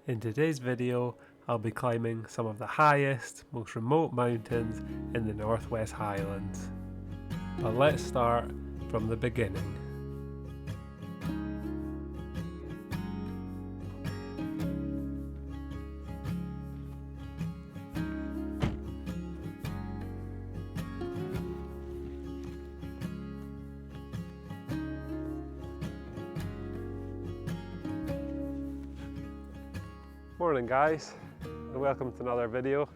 In today's video, I'll be climbing some of the highest, most remote mountains in the Northwest Highlands. But let's start from the beginning. Morning guys, and welcome to another video.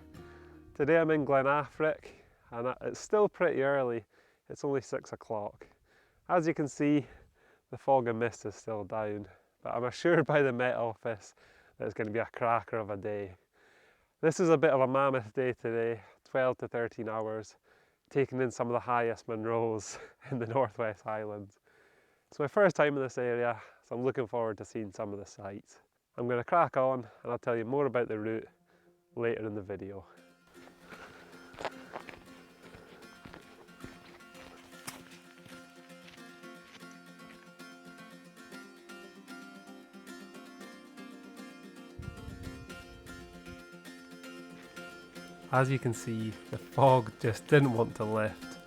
Today I'm in Glen Affric and it's still pretty early. It's only 6 o'clock. As you can see, the fog and mist is still down, but I'm assured by the Met Office that it's going to be a cracker of a day. This is a bit of a mammoth day today, 12 to 13 hours, taking in some of the highest Munros in the Northwest Highlands. It's my first time in this area, so I'm looking forward to seeing some of the sights. I'm going to crack on and I'll tell you more about the route later in the video. As you can see, the fog just didn't want to lift.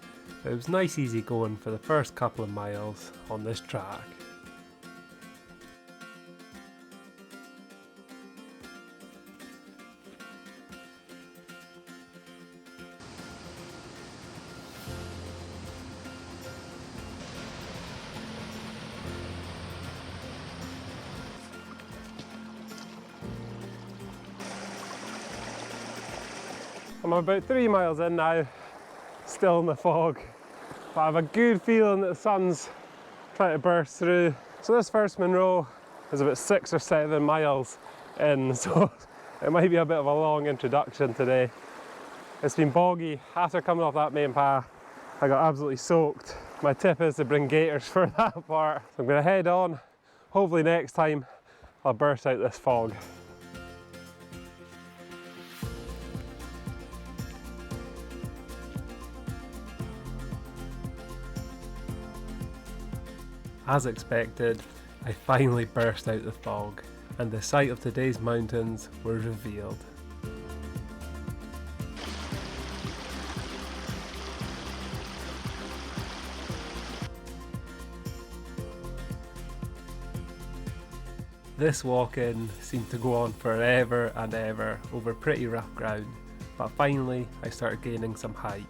It was nice easy going for the first couple of miles on this track. I'm about 3 miles in now, still in the fog, but I have a good feeling that the sun's trying to burst through. So this first Munro is about 6 or 7 miles in, so it might be a bit of a long introduction today. It's been boggy. After coming off that main path, I got absolutely soaked. My tip is to bring gaiters for that part. So I'm going to head on. Hopefully next time I'll burst out this fog. As expected, I finally burst out the fog, and the site of today's mountains were revealed. This walk-in seemed to go on forever and ever over pretty rough ground, but finally I started gaining some height.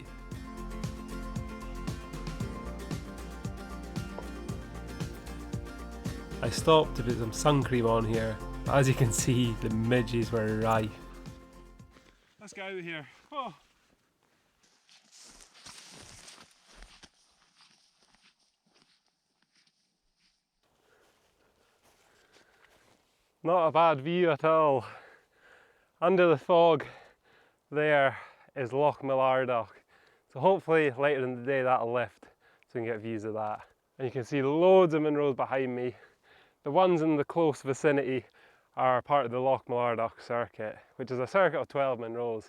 I stopped to put some sun cream on here, but as you can see, the midges were rife. Let's get out of here. Oh. Not a bad view at all. Under the fog there is Loch Mullardoch. So hopefully later in the day that'll lift so we can get views of that. And you can see loads of Munros behind me. The ones in the close vicinity are part of the Loch Mullardoch circuit, which is a circuit of 12 Munros,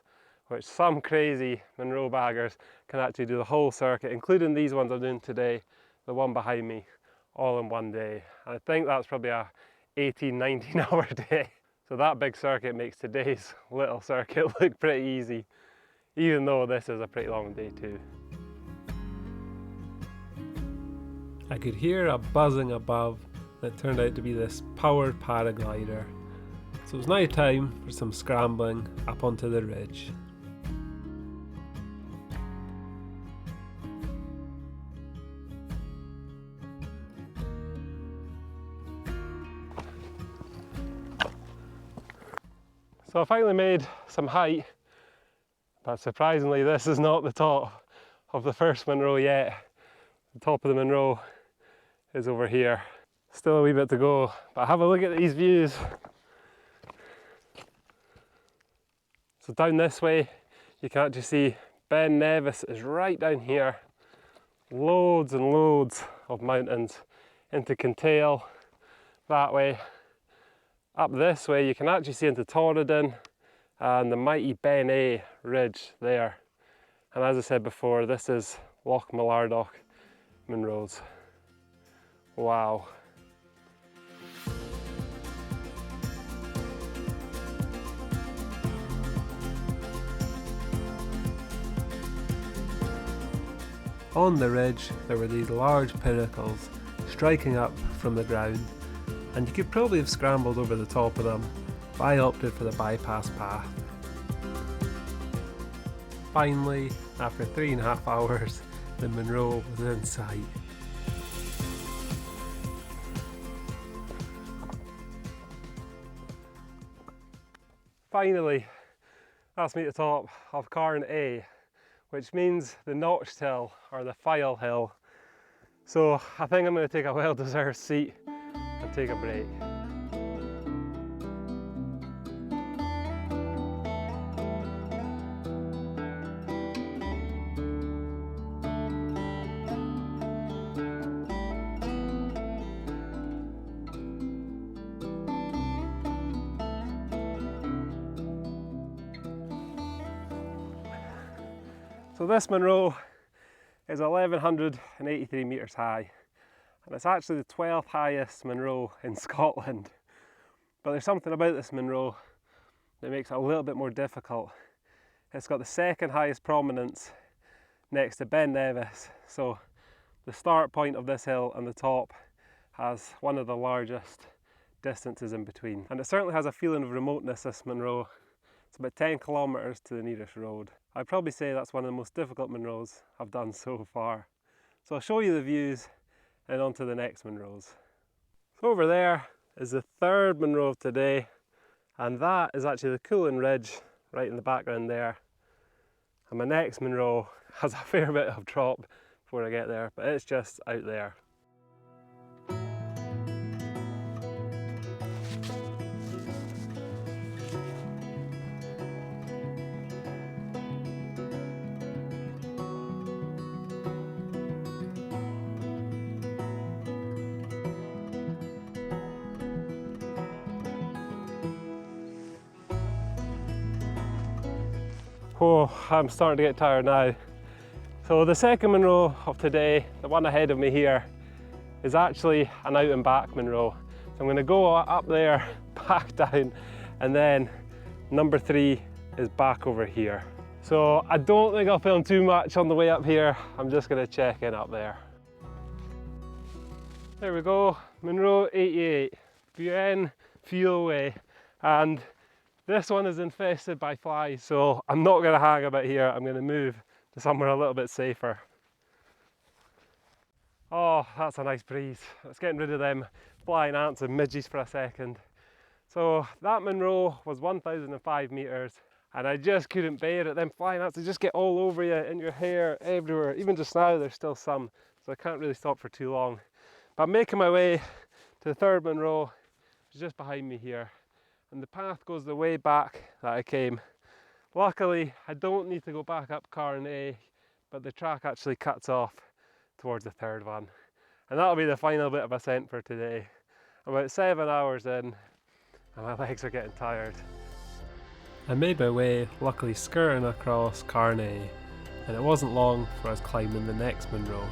which some crazy Munro baggers can actually do the whole circuit, including these ones I'm doing today, the one behind me, all in one day. And I think that's probably a 18-19 hour day. So that big circuit makes today's little circuit look pretty easy, even though this is a pretty long day too. I could hear a buzzing above that turned out to be this powered paraglider. So it was now time for some scrambling up onto the ridge. So I finally made some height, but surprisingly this is not the top of the first Munro yet. The top of the Munro is over here. Still a wee bit to go, but have a look at these views. So down this way you can actually see Ben Nevis is right down here. Loads and loads of mountains into Kintail that way. Up this way you can actually see into Torridon and the mighty Beinn Ridge there. And as I said before, this is Loch Mullardoch Munros. Wow. On the ridge there were these large pinnacles striking up from the ground, and you could probably have scrambled over the top of them, but I opted for the bypass path. Finally, after 3.5 hours, the Munro was in sight. Finally, that's me at the top of Càrn Eige, which means the notched hill, or the file hill. So I think I'm going to take a well-deserved seat and take a break. So this Munro is 1183 metres high, and it's actually the 12th highest Munro in Scotland. But there's something about this Munro that makes it a little bit more difficult. It's got the second highest prominence next to Beinn Fhionnlaidh, so the start point of this hill and the top has one of the largest distances in between. And it certainly has a feeling of remoteness, this Munro. It's about 10 kilometres to the nearest road. I'd probably say that's one of the most difficult Munros I've done so far. So I'll show you the views and on to the next Munros. So over there is the third Munro of today, and that is actually the Carn Ridge right in the background there. And my next Munro has a fair bit of drop before I get there, but it's just out there. Oh, I'm starting to get tired now. So the second Munro of today, the one ahead of me here, is actually an out and back Munro. So I'm going to go up there, back down, and then number 3 is back over here. So I don't think I'll film too much on the way up here. I'm just going to check in up there. There we go, Munro 88, Beinn Fhionnlaidh, and this one is infested by flies, so I'm not going to hang about here. I'm going to move to somewhere a little bit safer. Oh, that's a nice breeze. It's getting rid of them flying ants and midges for a second. So that Munro was 1,005 metres, and I just couldn't bear it. Them flying ants, they just get all over you, in your hair, everywhere. Even just now there's still some, so I can't really stop for too long. But I'm making my way to the third Munro, which is just behind me here. And the path goes the way back that I came. Luckily, I don't need to go back up Càrn Eige, but the track actually cuts off towards the third one. And that'll be the final bit of ascent for today. I'm about 7 hours in, and my legs are getting tired. I made my way, luckily skirting across Càrn Eige, and it wasn't long before I was climbing the next Munro.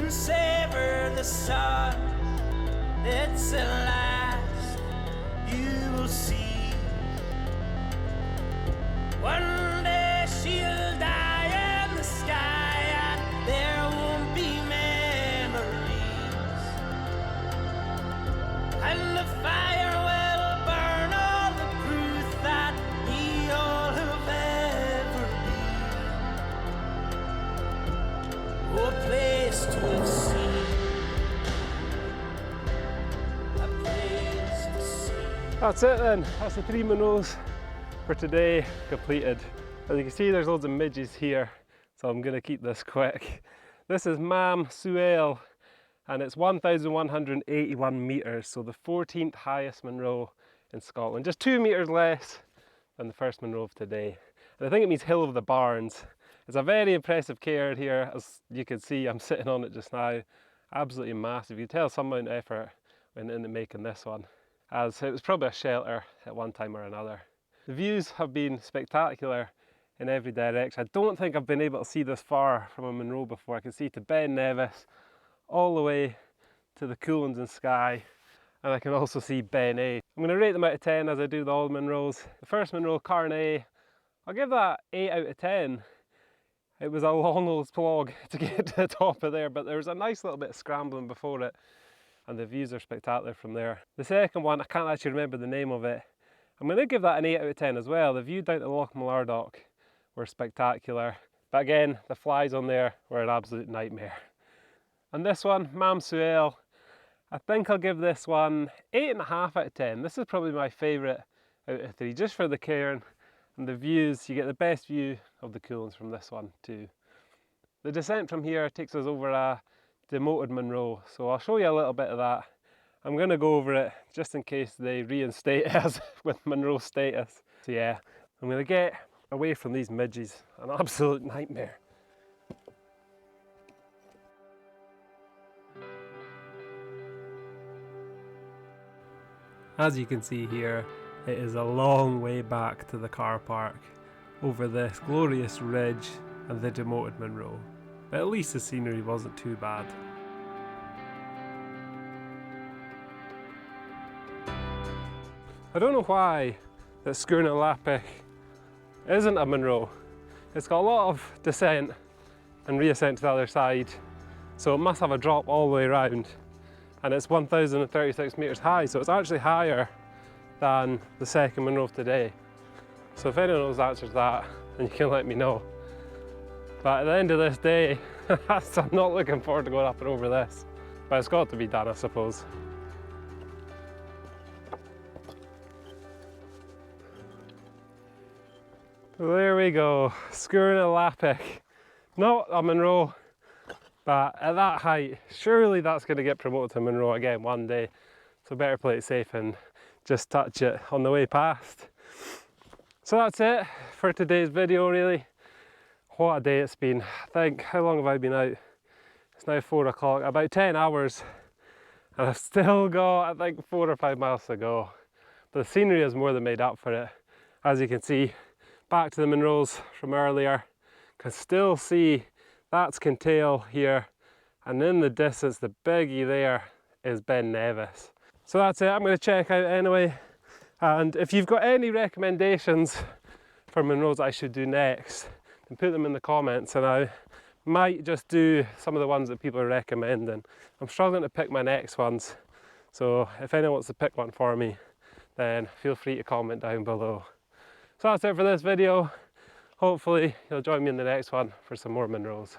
Savor the sun, it's at last you will see. One day she'll die in the sky, and there won't be memories, and the fire will burn all the truth that we all have ever been. Oh, a place to have seen. That's it then, that's the 3 Munros for today completed. As you can see, there's loads of midges here, so I'm going to keep this quick. This is Mam Sodhail, and it's 1,181 metres, so the 14th highest Munro in Scotland. Just 2 metres less than the first Munro of today. And I think it means Hill of the Barns. It's a very impressive cairn here. As you can see, I'm sitting on it just now. Absolutely massive. You can tell some amount of effort went into making this one, as it was probably a shelter at one time or another. The views have been spectacular in every direction. I don't think I've been able to see this far from a Munro before. I can see to Beinn Fhionnlaidh, all the way to the Coollands and Skye, and I can also see Beinn Fhionnlaidh. I'm going to rate them out of 10 as I do all the Munros. The first Munro, Càrn Eige, I'll give that 8 out of 10. It was a long old slog to get to the top of there, but there was a nice little bit of scrambling before it, and the views are spectacular from there. The second one, I can't actually remember the name of it. I'm going to give that an 8 out of 10 as well. The view down to Loch Mullardoch were spectacular, but again, the flies on there were an absolute nightmare. And this one, Mam Sodhail, I think I'll give this one 8.5 out of 10. This is probably my favourite out of 3, just for the cairn and the views. You get the best view of the Coolins from this one too. The descent from here takes us over a Demoted Munro, so I'll show you a little bit of that. I'm going to go over it just in case they reinstate us with Munro status. So yeah, I'm going to get away from these midges, an absolute nightmare. As you can see here, it is a long way back to the car park, over this glorious ridge and the Demoted Munro, but at least the scenery wasn't too bad. I don't know why that Càrn Eige isn't a Munro. It's got a lot of descent and reascent to the other side, so it must have a drop all the way around. And it's 1,036 metres high, so it's actually higher than the second Munro of today. So if anyone knows the answer to that, then you can let me know. But at the end of this day, I'm not looking forward to going up and over this. But it's got to be done, I suppose. So there we go, Càrn Eige. Not a Munro, but at that height, surely that's going to get promoted to Munro again one day. So better play it safe and just touch it on the way past. So that's it for today's video really. What a day it's been. I think, how long have I been out? It's now 4 o'clock, about 10 hours. And I've still got, I think, 4 or 5 miles to go. But the scenery has more than made up for it. As you can see, back to the Munros from earlier. Can still see that's Kintail here, and in the distance the biggie there is Beinn Fhionnlaidh. So that's it, I'm going to check out anyway, and if you've got any recommendations for Munros I should do next, then put them in the comments and I might just do some of the ones that people are recommending. I'm struggling to pick my next ones, so if anyone wants to pick one for me, then feel free to comment down below. So that's it for this video. Hopefully you'll join me in the next one for some more Munros.